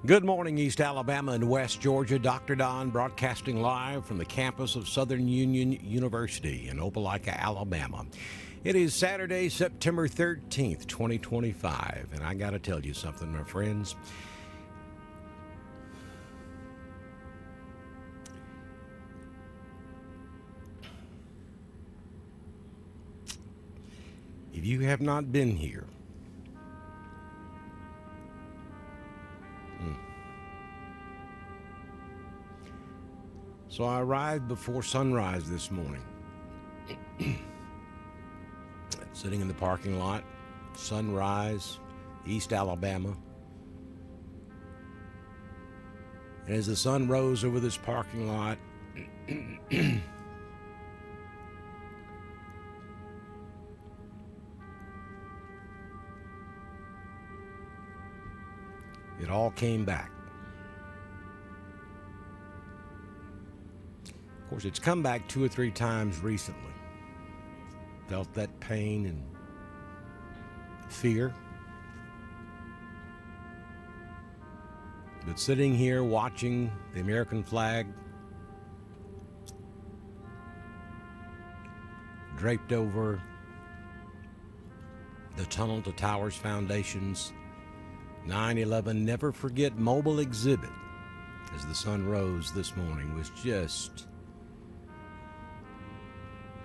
Good morning, East Alabama and West Georgia. Dr. Don broadcasting live from the campus of Southern Union University in Opelika, Alabama. It is Saturday, September 13th, 2025, and I got to tell you something, my friends. If you have not been here, So I arrived before sunrise this morning. Sitting in the parking lot, Sunrise, East Alabama. And as the sun rose over this parking lot, it all came back. Of course, it's come back 2 or 3 times recently. Felt that pain and fear. But sitting here watching the American flag draped over the Tunnel to Towers Foundation's 9/11 Never Forget mobile exhibit as the sun rose this morning was just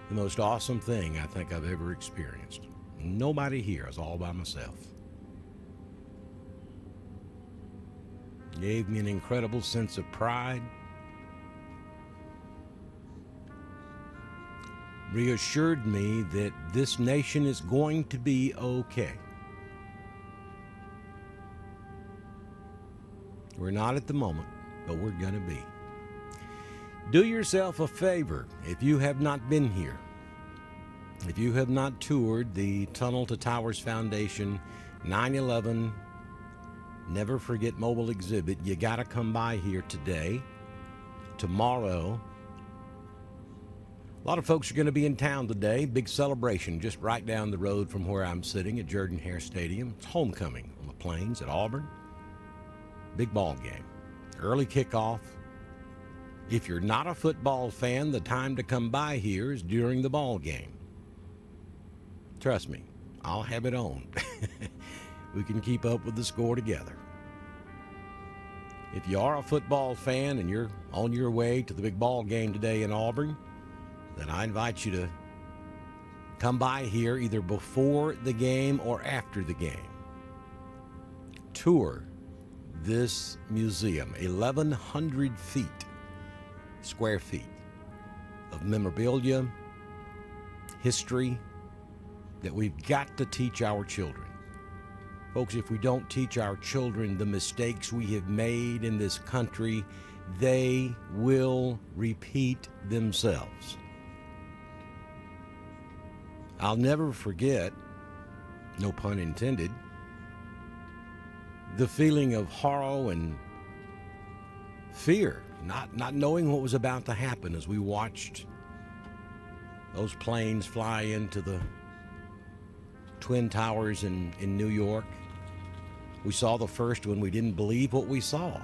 the most awesome thing I think I've ever experienced. Nobody here, I was all by myself. Gave me an incredible sense of pride. Reassured me that this nation is going to be okay. We're not at the moment, but we're going to be. Do yourself a favor if you have not been here. If you have not toured the Tunnel to Towers Foundation 9/11 Never Forget mobile exhibit, you got to come by here today, tomorrow. A lot of folks are going to be in town today. Big celebration just right down the road from where I'm sitting at Jordan-Hare Stadium. It's homecoming on the Plains at Auburn. Big ball game. Early kickoff. If you're not a football fan, the time to come by here is during the ball game. Trust me, I'll have it on. We can keep up with the score together. If you are a football fan and you're on your way to the big ball game today in Auburn, then I invite you to come by here either before the game or after the game. Tour this museum, 1,100 square feet of memorabilia, history that we've got to teach our children. Folks, if we don't teach our children the mistakes we have made in this country, they will repeat themselves. I'll never forget, no pun intended, the feeling of horror and fear, not knowing what was about to happen as we watched those planes fly into the Twin Towers in New York. We saw the first one. We didn't believe what we saw.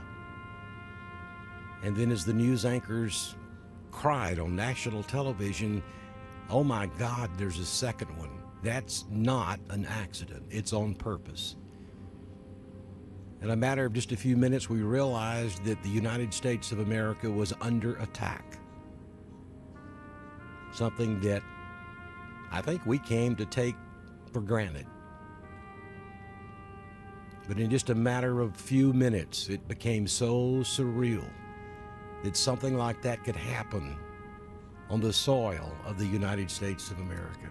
And then as the news anchors cried on national television, oh my God, there's a second one. That's not an accident. It's on purpose. In a matter of just a few minutes, we realized that the United States of America was under attack. Something that I think we came to take for granted. But in just a matter of few minutes, it became so surreal that something like that could happen on the soil of the United States of America.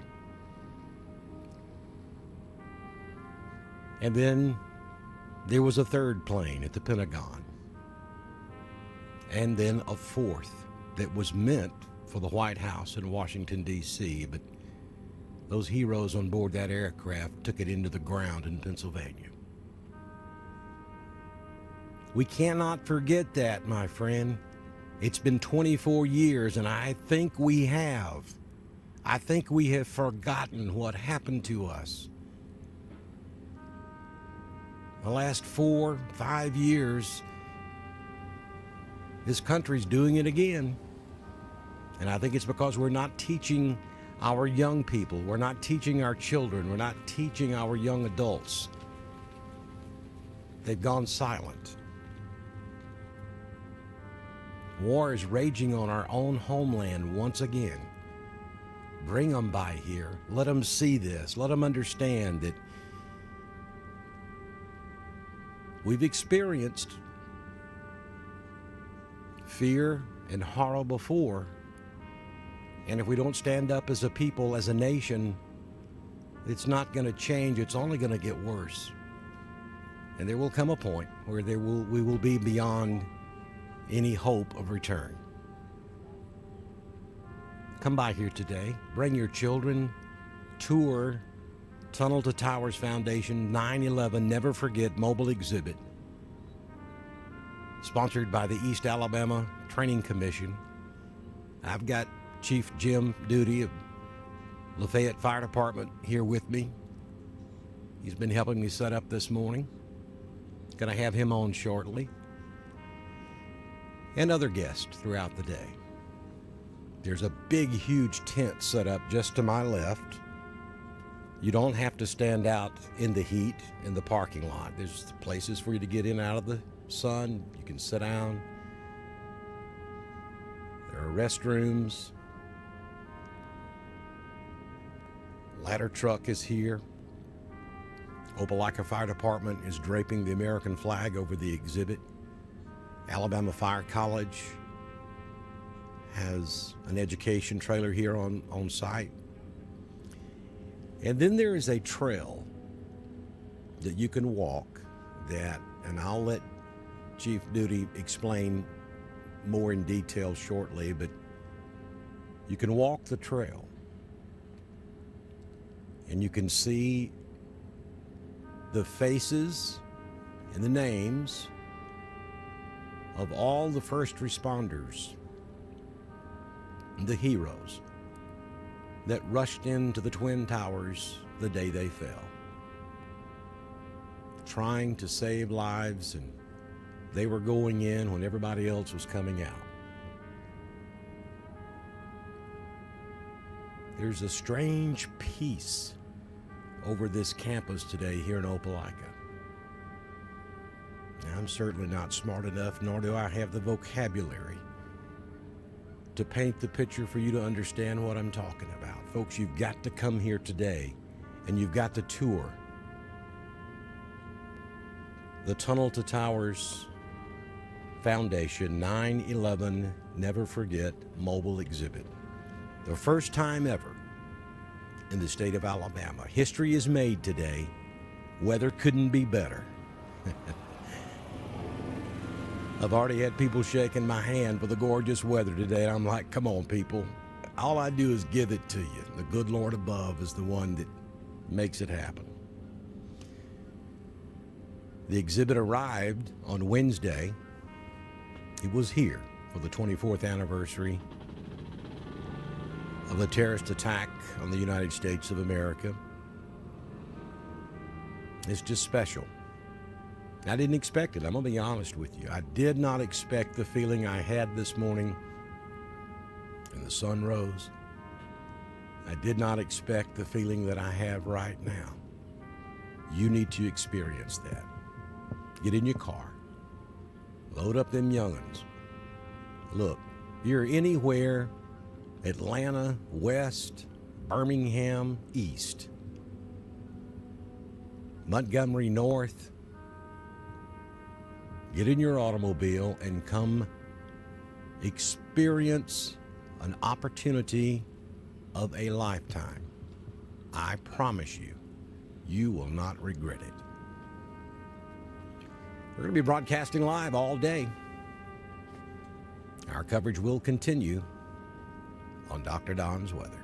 And then there was a third plane at the Pentagon. And then a fourth that was meant for the White House in Washington, D.C., but those heroes on board that aircraft took it into the ground in Pennsylvania. We cannot forget that, my friend. It's been 24 years, and I think we have. I think we have forgotten what happened to us. the last 4, 5 years, this country's doing it again. And I think it's because we're not teaching our young people. We're not teaching our children. We're not teaching our young adults. They've gone silent. War is raging on our own homeland once again. Bring them by here. Let them see this. Let them understand that we've experienced fear and horror before. And if we don't stand up as a people, as a nation, it's not going to change. It's only going to get worse. And there will come a point where we will be beyond any hope of return. Come by here today. Bring your children. Tour Tunnel to Towers Foundation 9/11 Never Forget mobile exhibit. Sponsored by the East Alabama Training Commission. I've got Chief Jim Duty of Lafayette Fire Department here with me. He's been helping me set up this morning. Going to have him on shortly. And other guests throughout the day. There's a big, huge tent set up just to my left. You don't have to stand out in the heat in the parking lot. There's places for you to get in out of the sun. You can sit down. There are restrooms. Ladder truck is here. Opelika Fire Department is draping the American flag over the exhibit. Alabama Fire College has an education trailer here on site. And then there is a trail that you can walk and I'll let Chief Duty explain more in detail shortly, but you can walk the trail and you can see the faces and the names of all the first responders, the heroes that rushed into the Twin Towers the day they fell, trying to save lives, and they were going in when everybody else was coming out. There's a strange peace over this campus today here in Opelika. Now, I'm certainly not smart enough, nor do I have the vocabulary to paint the picture for you to understand what I'm talking about. Folks, you've got to come here today, and you've got to tour the Tunnel to Towers Foundation 9/11 Never Forget mobile exhibit. The first time ever in the state of Alabama. History is made today. Weather couldn't be better. I've already had people shaking my hand for the gorgeous weather today. I'm like, come on, people. All I do is give it to you. The good Lord above is the one that makes it happen. The exhibit arrived on Wednesday. It was here for the 24th anniversary of the terrorist attack on the United States of America. It's just special. I didn't expect it. I'm going to be honest with you. I did not expect the feeling I had this morning and the sun rose. I did not expect the feeling that I have right now. You need to experience that. Get in your car. Load up them young'uns. Look, you're anywhere Atlanta West, Birmingham East, Montgomery North. Get in your automobile and come experience an opportunity of a lifetime. I promise you, you will not regret it. We're going to be broadcasting live all day. Our coverage will continue on Dr. Don's Weather.